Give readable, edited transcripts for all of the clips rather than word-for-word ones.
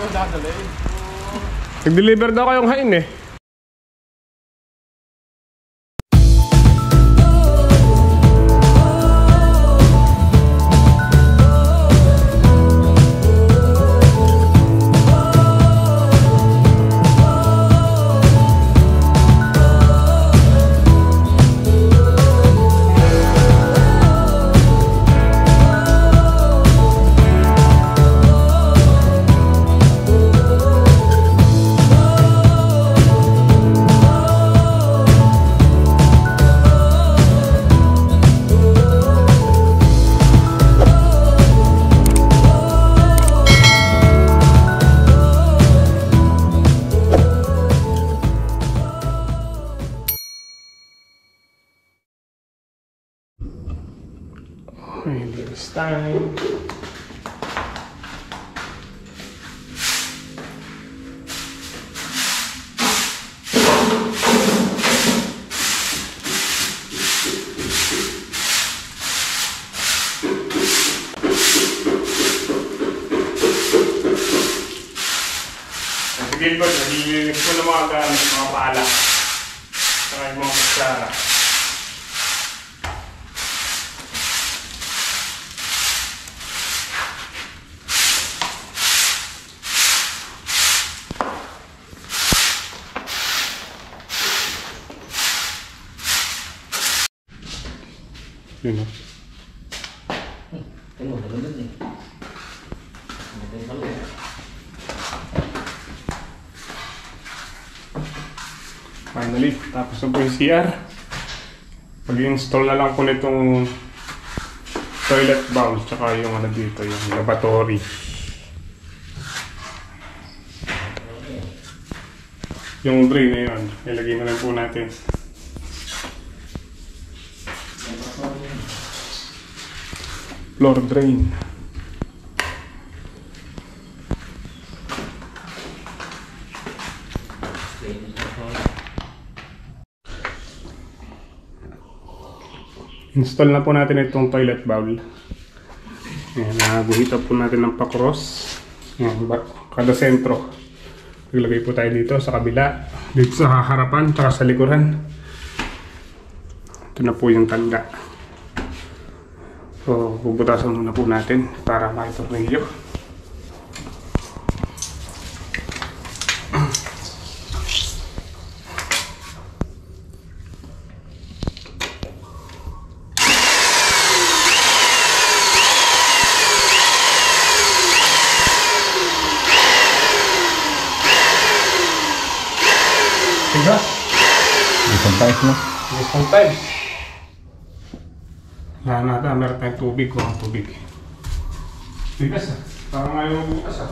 yung dadalhin. Nag-deliver daw kayong hain eh. This time. Sige ko, nalilinis ko ng mga gamit, mga paala. Saka yung mga kutsara. Yun o. Finally, tapos na po yung CR. Mag-install na lang po nitong toilet bowl tsaka yung ano dito, yung lavatory. Yung drain na yun, ilagay na lang po natin. Floor drain. Install na po natin itong toilet bowl. Ayan, naguhita po natin ng pa-cross. Ayan, kada sentro. Naglagay po tayo dito sa kabila, dito sa harapan, tsaka sa likuran. Ito na po yung tanda. So, bubutasan muna po natin para maitornilyo. Tiga? Isang times na? Isang times. Yan nata, meron tayong tubig ko ang tubig. Bigas ah. Parang ayaw bukas ah.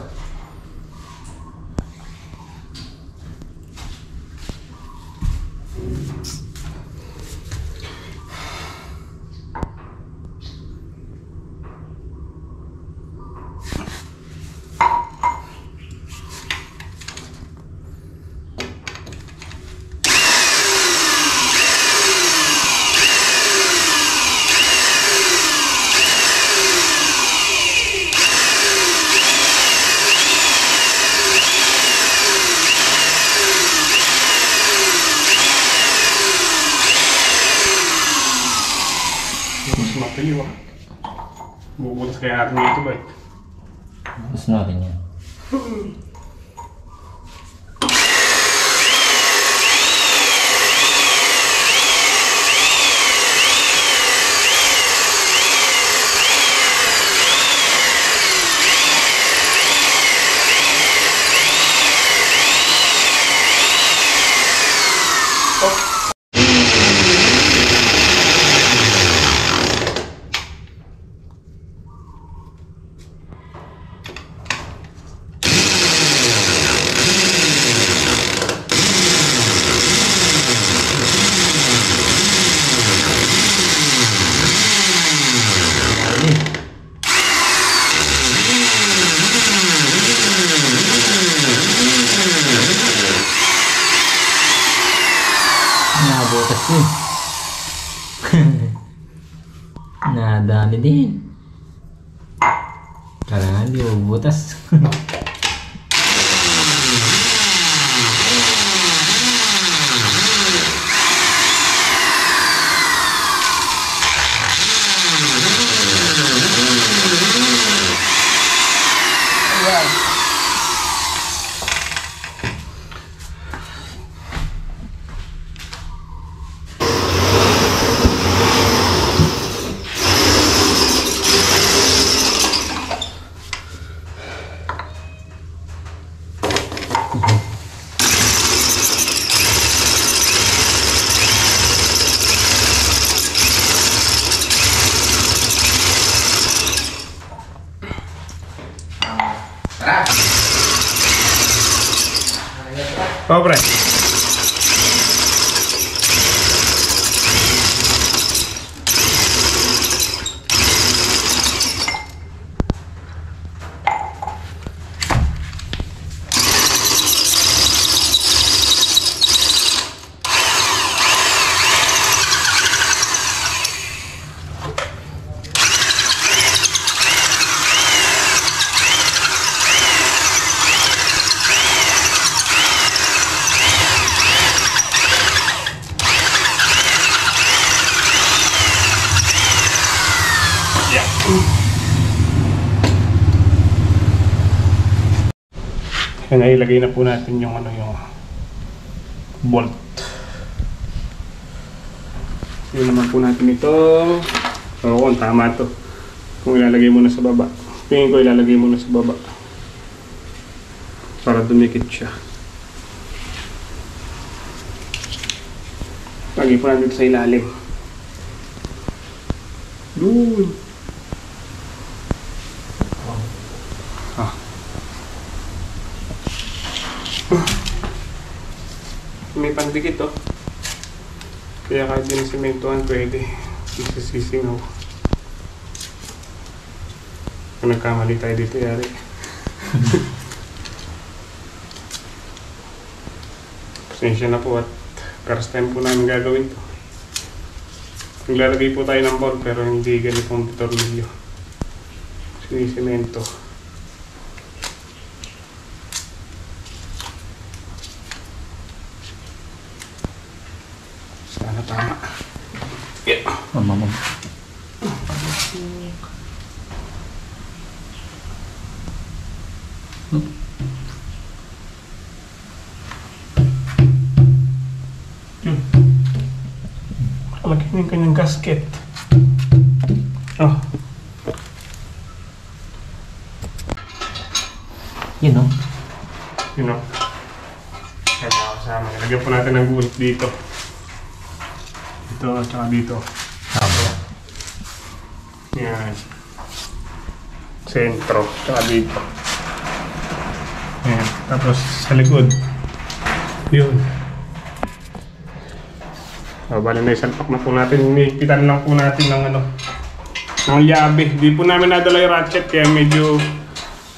Matiliw ah. Bubutas kaya natin dito ba eh. Bubutas natin yan. Nabutas yun. Nadami din. Kailangan di mabutas. Pobre. Kaya ilagay na po natin yung yung bolt. Yun naman po natin ito. Oo, kung tama to. Kung ilalagay mo na sa baba. Tingin ko ilalagay mo na sa baba. Para dumikit siya. Lagay po natin ito sa ilalim. Doon. May pandikit oh. Kaya kahit din simentohan pwede. Isisisingaw. Kung nagkamali tayo dito yari. Pasensya na po at first time po namin gagawin to. Naglalagay po tayo ng ball pero hindi ganitong tornilyo. Sinisemento. Sana tama. Yeah. Mama. Lagi mo yung kanyang gasket. Oh. Yun know? You know. Kaya nakakasama. Lagyan po natin ng gulit dito. Dito at saka dito. Tama. Yan. Sentro. Tsaka dito. Yan. Tapos sa likod. Yun. So, bali na isalpak na po natin. Inipitan lang po natin ng ng yabe. Di po namin nadala yung ratchet kaya medyo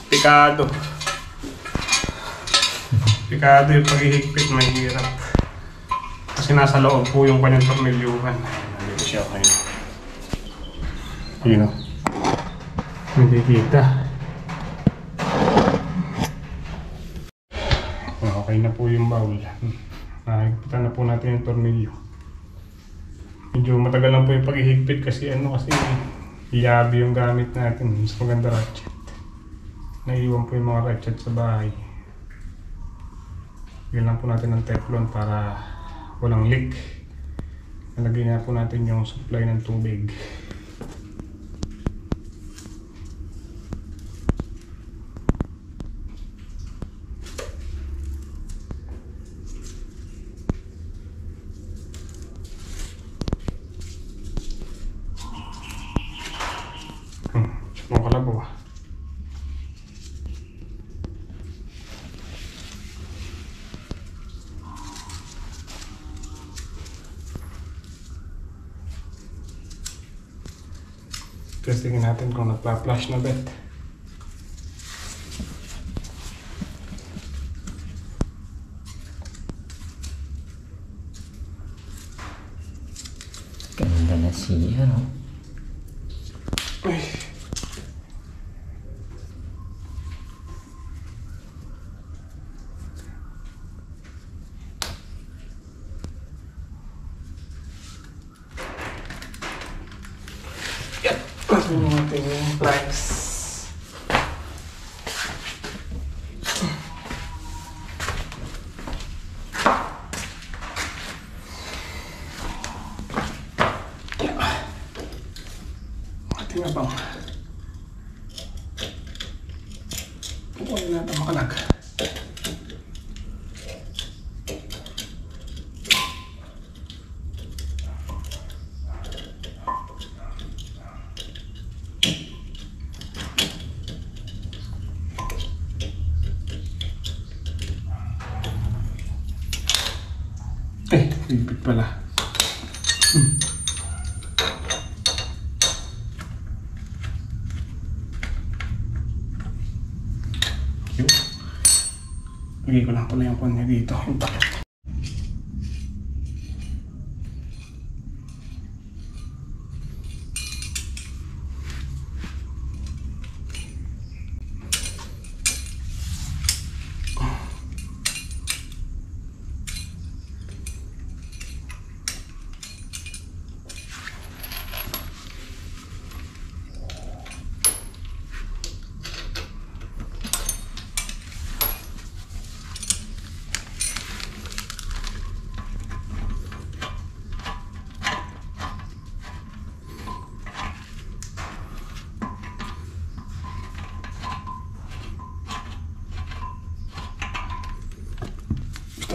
pikado. Pikado yung paghihigpit, mahirap. Kasi nasa loob po yung kanyang tornilyuhan. Nandito siya kayo. Yun o. Hindi kita. Okay na po yung bowl. Nakikita na po natin yung tornilyo. Medyo matagal lang po yung paghihigpit kasi kasi yabi yung gamit natin. Mas maganda ratchet. Naiiwan po yung mga ratchet sa bahay. Bigyan lang po natin ng teflon para walang leak. Nalagay na po natin yung supply ng tubig. Mga kalabaw ah. Testingin natin kung nagpa-flash na bet. Ganda na siya, no? Uy. Ito yung ating flags. Ating abang. Huwag na ito makalag. higpit pala. Yun. Lagay ko lang pala yung pan niya dito. Yung takip.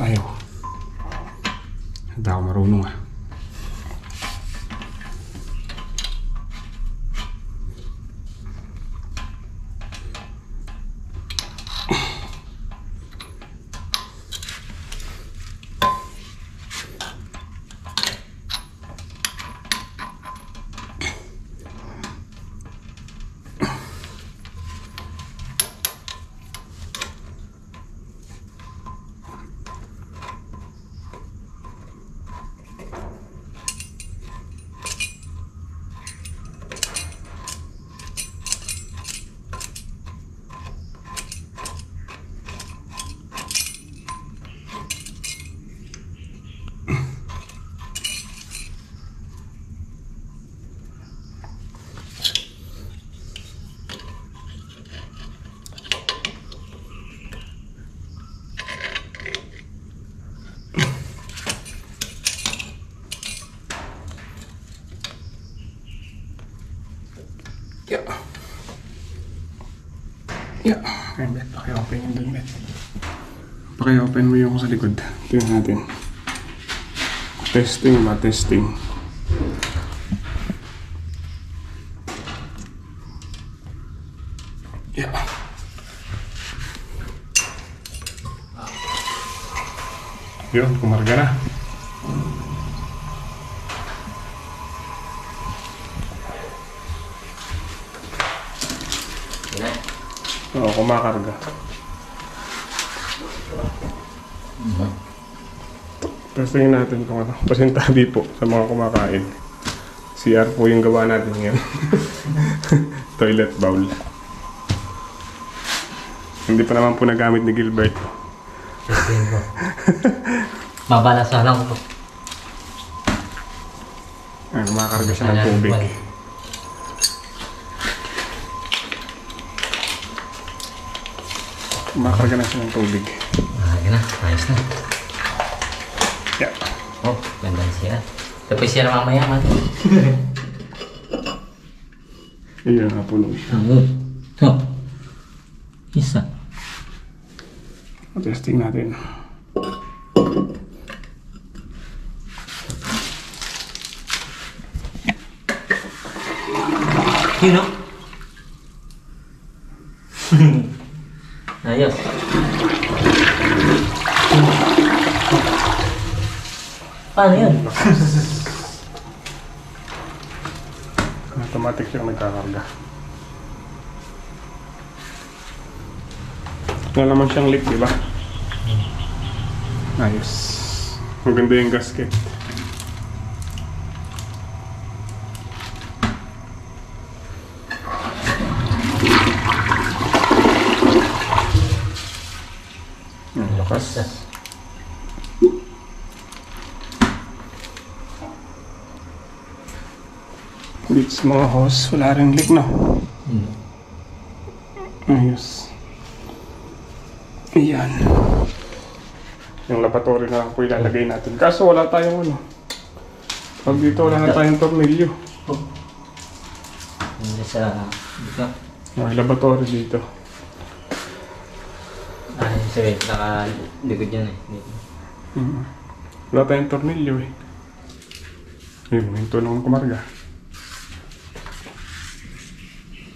Ayaw. Hindi ako marunong ah. Yeah. Yeah. Ayun, bet. Paki-open yung dun, bet. Paki-open mo yung sa likod. Tingnan natin. Testing ba? Testing. Yeah. Yun, kumarga na. Oo, kumakarga. Testingin natin kung ano. Pasintabi po sa mga kumakain. CR po yung gawa natin ngayon. Toilet bowl. Hindi pa naman po nagamit ni Gilbert. Testing ko. Mabalasa lang ko. Ay, kumakarga siya ng tubig. Kumakarga na siya ng tubig. Yan na. Ayos na. Yeah. Oh, ganda siya. Tapos siya na mamaya, man. Iyan na puno siya. Oh. Isa. Testing natin. Yun o. Ayos. Paano yun? Automatic siyang nagkakarga. Wala naman siyang leak, di ba? Ayos. Maganda yung gasket. Ang lakas. Dito sa mga hose, wala rin leak, no? Ayos. Ayan. Yung lavatory na lang po ilalagay natin. Kaso wala tayong ano. Pag dito wala na tayong tornilyo. Hindi sa... Dito. May lavatory dito. Sabi, naka-likod yan eh. Dito. Wala tayong tornilyo eh. Ayun, may tulong kumarga.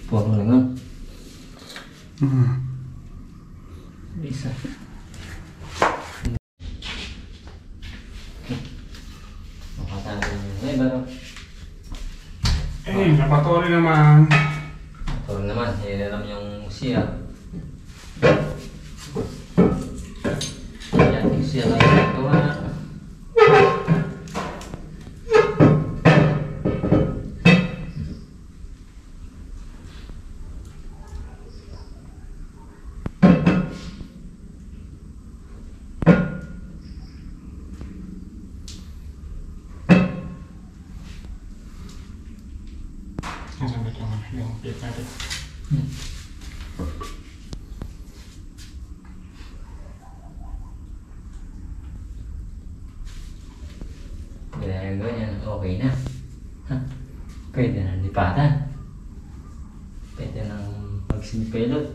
Puro lang yun. Isa. siya. Yan, siya lang yung gawa. Nasabit yung plate natin. Ginagawa niya, okay na. Pwede na lipatan. Pwede nang magsinipelot.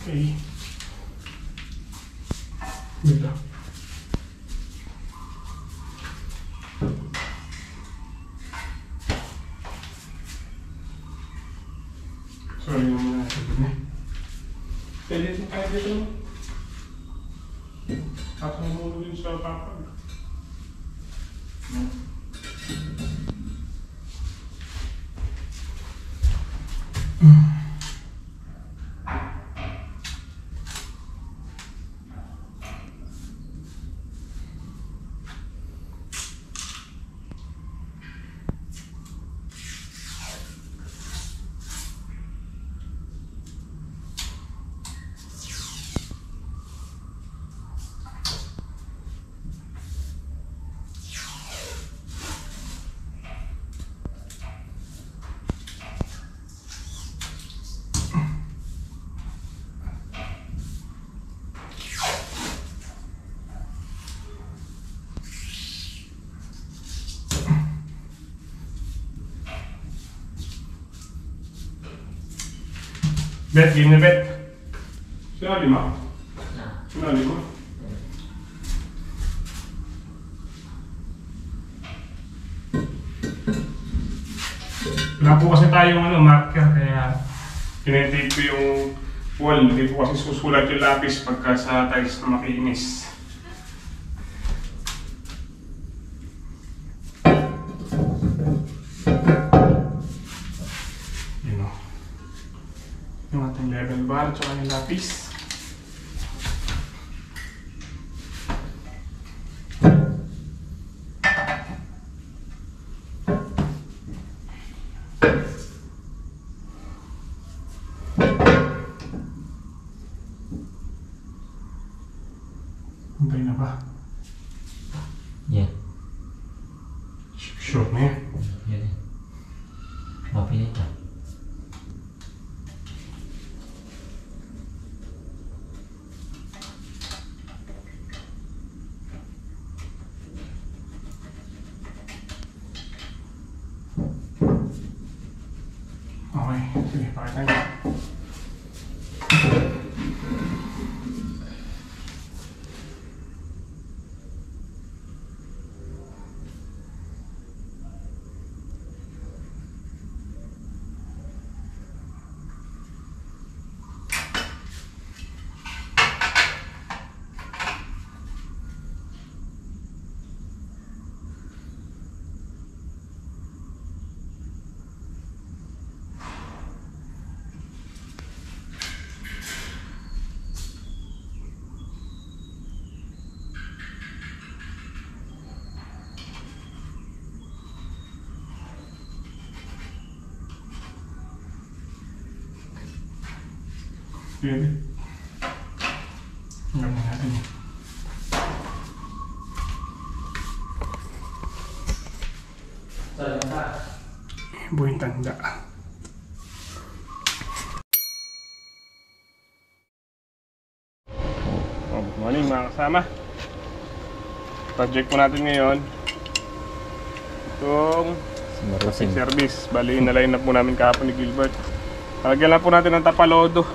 Okay. Dito. Sorry naman natin din eh. Pwede ito kaya dito naman. Ako muna din sa papag. Bet, game na bet. Sinali mo? Sinali mo? Wala po kasi tayong marker kaya tinetape ko yung wall. Hindi po kasi susulat yung lapis pagka sa tiles na makinis. Yung ating level bar at saka yung lapis. Hintay na ba? Yan. Sure na yan. Yan. Mapilit na. Okay, sige, pakita niyo. Pwede. Hanggang na natin yun. Buhay tanda. Good morning mga kasama. Project po natin ngayon itong service. Bali na-line up po namin kahapon ni Gilbert. Lagyan lang po natin ng tapalodo.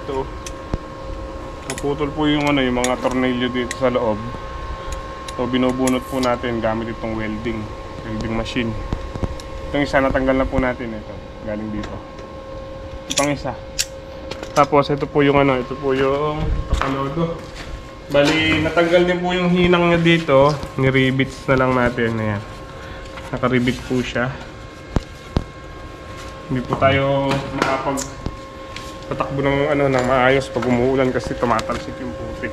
Ito. naputol po yung ano, yung mga tornilyo dito sa loob. So binubunot po natin gamit itong welding machine. Itong isa natanggal na po natin, ito galing dito. Itong isa. Tapos ito po yung ano, ito po yung pakalodo. Bali natanggal din po yung hinang niya dito, ni-rivets na lang natin. Ayan. Naka-rivet po siya. Hindi po tayo makapag-patakbo ng ano ng maayos pag umuulan kasi tumatalsik yung putik.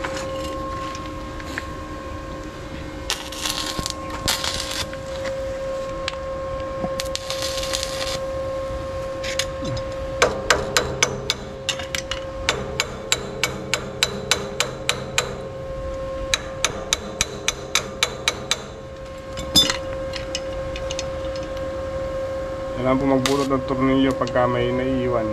Kailangan po magbulot ng tornilyo pagka may naiiwan.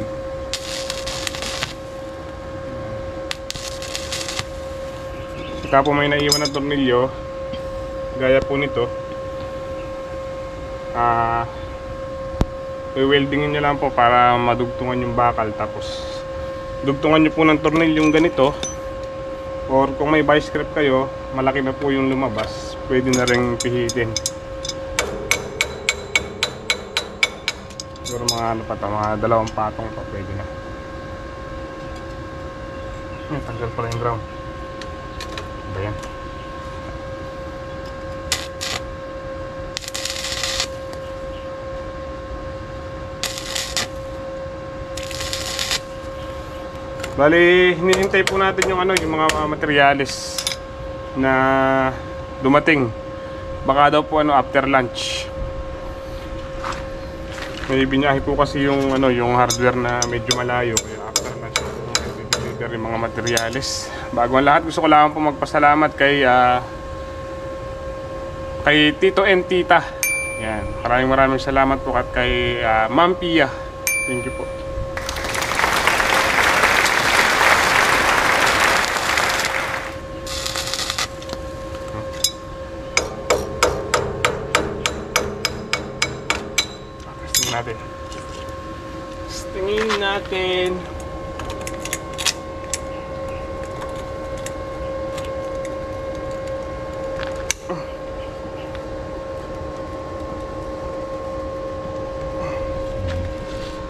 Pagka po may naiiwan ng tornilyo, gaya po nito, i-weldingin nyo lang po para madugtungan yung bakal. Tapos dugtungan nyo po ng tornilyong ganito, or kung may vice grip kayo, malaki na po yung lumabas, pwede na rin pihitin. Siguro mga ano pa ito, mga 2 patong pa pwede na. Tanggal pala yung ground. Ba yan? Bali, hinihintay po natin yung ano, yung mga materyales na dumating. Baka daw po ano after lunch. May binyahe po kasi yung ano, yung hardware na medyo malayo, kaya after lunch deliver yung mga materyales. Bago ang lahat, gusto ko lang po magpasalamat kay Tito and Tita. Yan, maraming salamat po at kay Ma'am Pia. Thank you po. Tingin natin.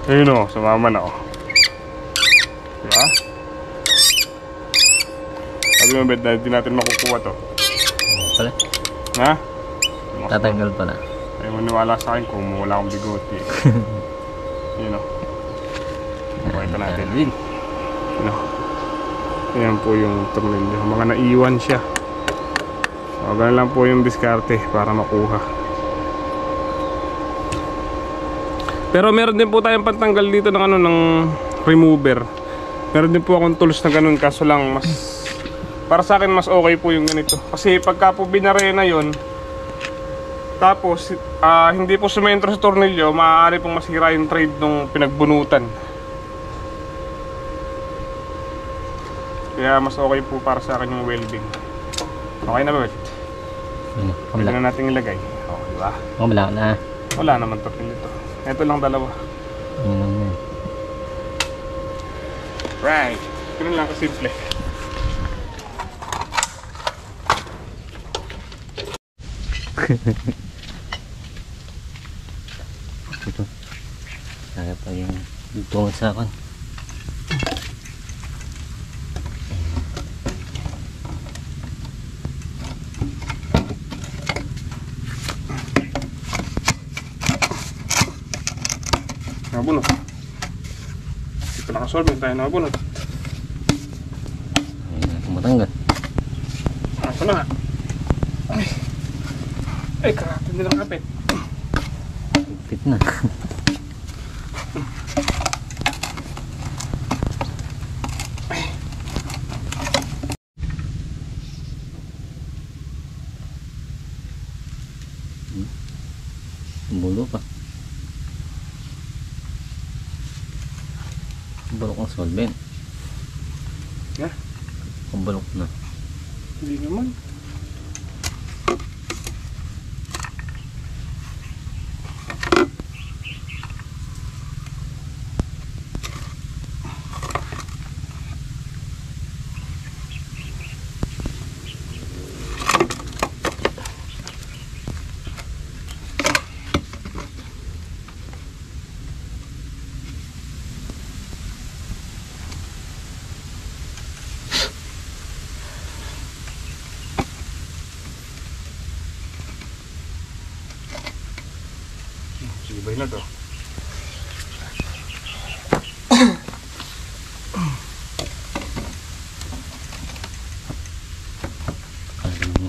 Ayun o, sumama na o. Diba? Sabi mo, bet na hindi natin makukuha to. Pala? Ha? Tatanggal pala. Ay, maniwala sa akin kung wala akong bigote. Yun o. Pakita natin. Yun o. Ayan po yung tornilyo. Mga naiwan siya. So, ganun lang po yung diskarte para makuha. Pero meron din po tayong pantanggal dito ng ano, ng remover. Meron din po akong tools na ganun, kaso lang mas para sa akin mas okay po yung ganito. Kasi pagka po binarena yon, tapos hindi po sumentro sa tornilyo, maaari pong masira yung thread nung pinagbunutan. Kaya mas okay po para sa akin yung welding. Okay na ba? Pwede na natin ilagay. Okay, diba? Wala na. Wala naman tornilyo ito. Ito lang dalawa. Yun lang yan. Right. Ganun lang kasimple. Ito. Kaya pa yung dugtungan sa akin. Nabunot. Dito nakasolve, tayo nabunot. Ayun na, tumatanggal. Ako na nga. Ay, karapit nilang kapit. Fit na. Bulo pa. Bulok ang solvent. Yeah? Bulok na. Hindi naman. Tibay na to.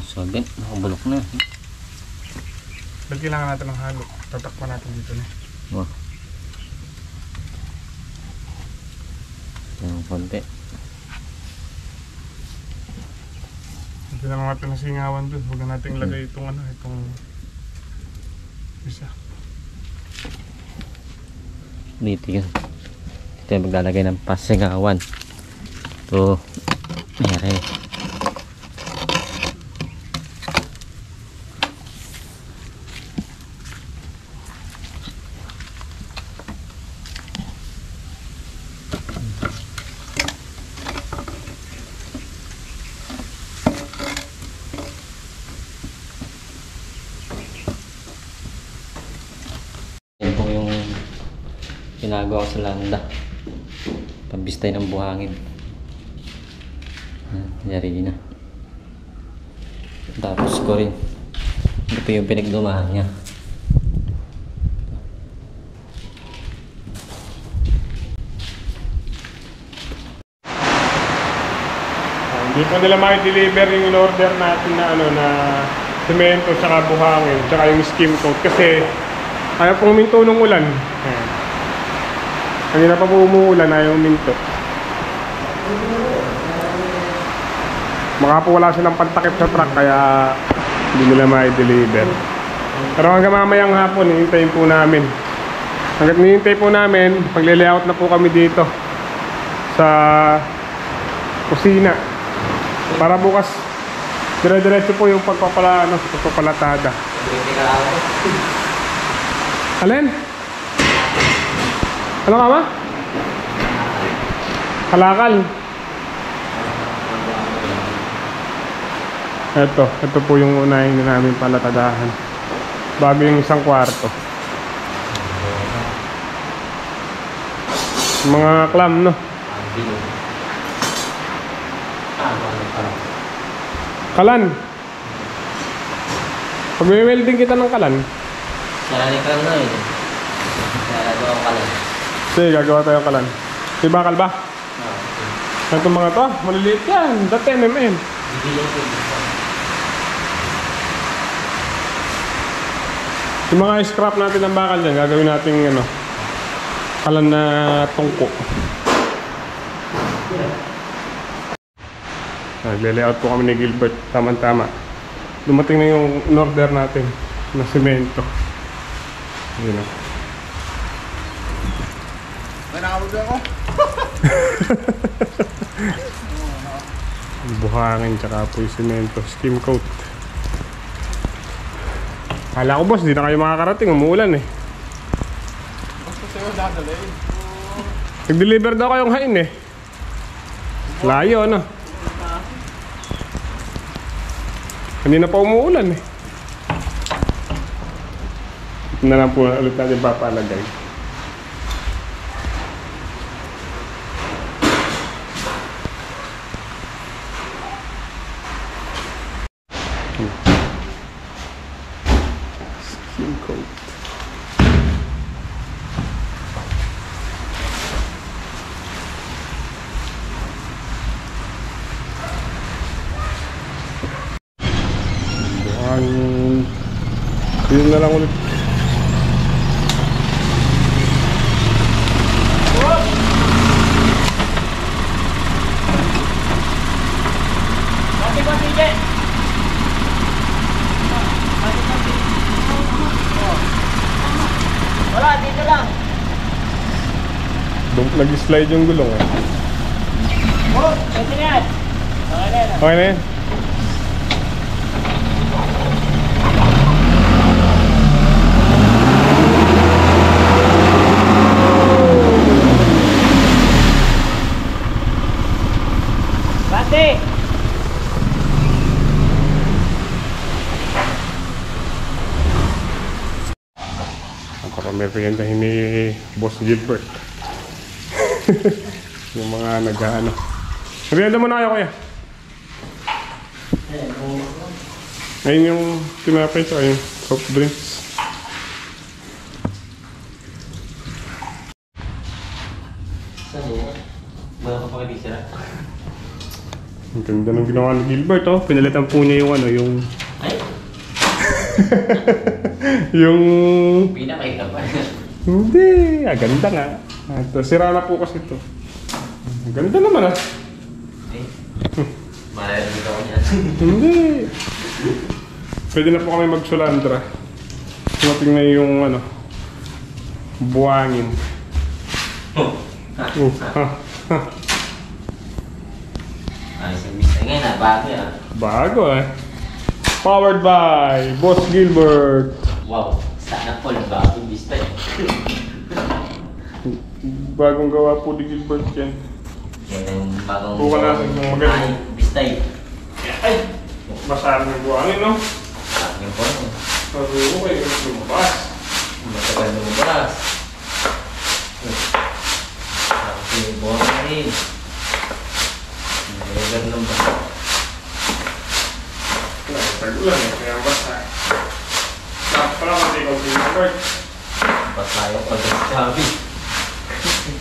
Sabi, nakabulok na. Ba't kailangan natin ng halo? Tatakpan natin dito na. Wow. Yung konti. Hindi naman natin nasingawan dun. Huwag na natin ilagay itong ano, itong isa. Dito yun. Dito yung maglalagay ng pasingawan. Ito. Mayroon. Yan po yung ginagawa ko sa landa. Pambistay ng buhangin. Yari na. Tapos ko rin. Ito yung pinagdumahan niya. Hindi pa nila ma-deliver yung in-order natin na ano na semento tsaka buhangin tsaka yung skim coat kasi ayaw pong huminto ng ulan. Kanina pa po umuulan, ayaw huminto. Baka po wala silang pantakip sa truck kaya hindi nila ma-deliver. Pero hanggang mamayang hapon, hihintayin po namin. Hanggang hinihintay po namin, pag-layout na po kami dito sa kusina. Para bukas, dire-diretso po yung pagpapalatada. Alin? Ano ka ma? Kalakal. Ito po yung unahin na namin palatadahan. Bago yung isang kwarto. Mga clam, no? Kalan. Pag may welding kita ng kalan. Nalalikran na yun. Nalagawa ko kalan. Sige, gagawa tayo ng kalan. May bakal ba? Itong mga to, maliliit yan. Dati mm. Yung mga scrap natin ng bakal dyan, gagawin natin ano, kalan na tungko. Nagle-layout po kami ni Gilbert, tama-tama. Dumating na yung in-order natin na semento. Yun o. May nakabog ako. Buhangin tsaka po yung semento, skim coat. Kala ko boss, di na kayo makakarating, umuulan eh. Basta sa'yo dadalay. Nag-deliver daw kayong hain eh. Layo ano. Hindi na pa umuulan eh. Ito na lang po ulit natin papalagay. Skim coat. Yun na lang ulit. Wala, dito lang. Nag-slide yung gulong eh. Oh, ito na yan. Okay na yan. Okay na yan. Bate! Ang kapameriendahin ni Boss Gilbert. Yung mga nag-ano. Merienda mo na kayo kuya. Ayun yung tinapay sa yung soft drinks. Wala ka pa sira. Ang ganda ng ginawa ni Gilbert, oh. Pinalitan po niya yung ano, yung... Ay, yung... pinakita pa. Hindi, ganda nga. Ito, sira na po kasi ito. Ang ganda naman, ah. Ay, malalim ako niyan. Hindi. Pwede na po kami magsulandra. Tumating na yung ano, buwangin. Ha. Ayos yung vista ngayon ah, bago yan. Bago eh. Powered by Boss Gilbert. Wow, sana all bago yung vista eh. Bagong gawa po ni Gilbert yan. Yan yung bagong... Buka natin ng maganda. Ay, vista eh. Ay! Masabi ng buwangin, no? Parang yung phone eh. Sabi ko kayo lumabas. Matagal na lumabas. Tapos yung phone na rin. Nalagar ng basa. Tagulan eh, kaya basta. Dapat pala kasi ikaw si Gilbert. Basa yung pag-sabi.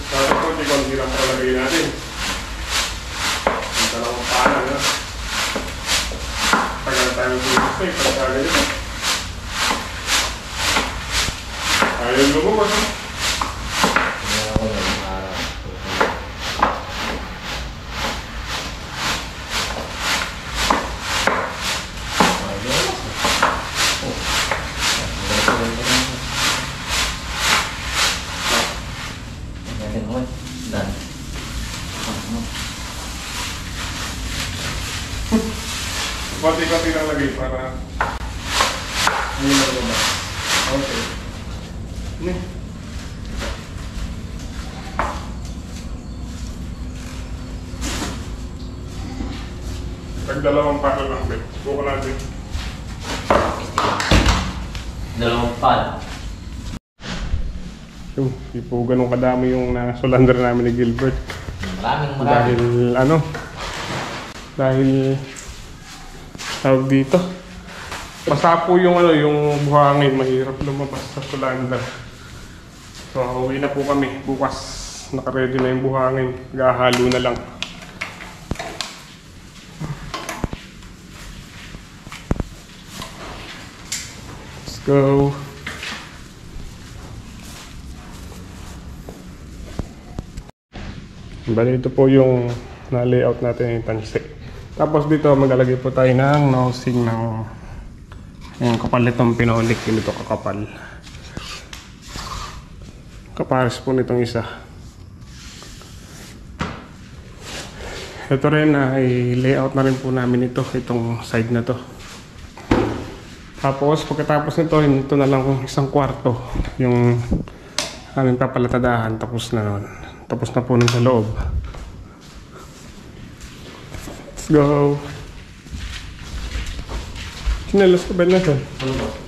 Sabi ko, hindi ko ang hirap palagay natin. Ang dalawang pala, no? Tagal tayo gusto eh, pagkagal ito. Ayaw lumabas, no? Kaya ako na yung araw. Konti-konti lang lagay para hindi na lumabas. Okay. Ano? Tag-dalawang palo lang, bet. Buka natin. Dalawang pala. Yung, di po ganun kadami yung nasulandra namin ni Gilbert. Maraming. Dahil ano? Dahil tawag dito. Basta po yung ano, yung buhangin, mahirap lumabas sa sulandra. So, uwi na po kami. Bukas, nakaready na yung buhangin. Gahalo na lang. Let's go. Bali, ito po yung na-layout natin yung tansi. Tapos dito maglalagay po tayo ng nosing ng yung kapal nitong pinolik, yun ito kakapal. Kapares po nitong isa. Ito rin ay layout na rin po namin itong side na to. Tapos pagkatapos nito, ito na lang isang kwarto yung aming papalatadahan. Tapos na nun. Tapos na po nun sa loob. Let's go. Chinelas ka ba natin? Ano ba?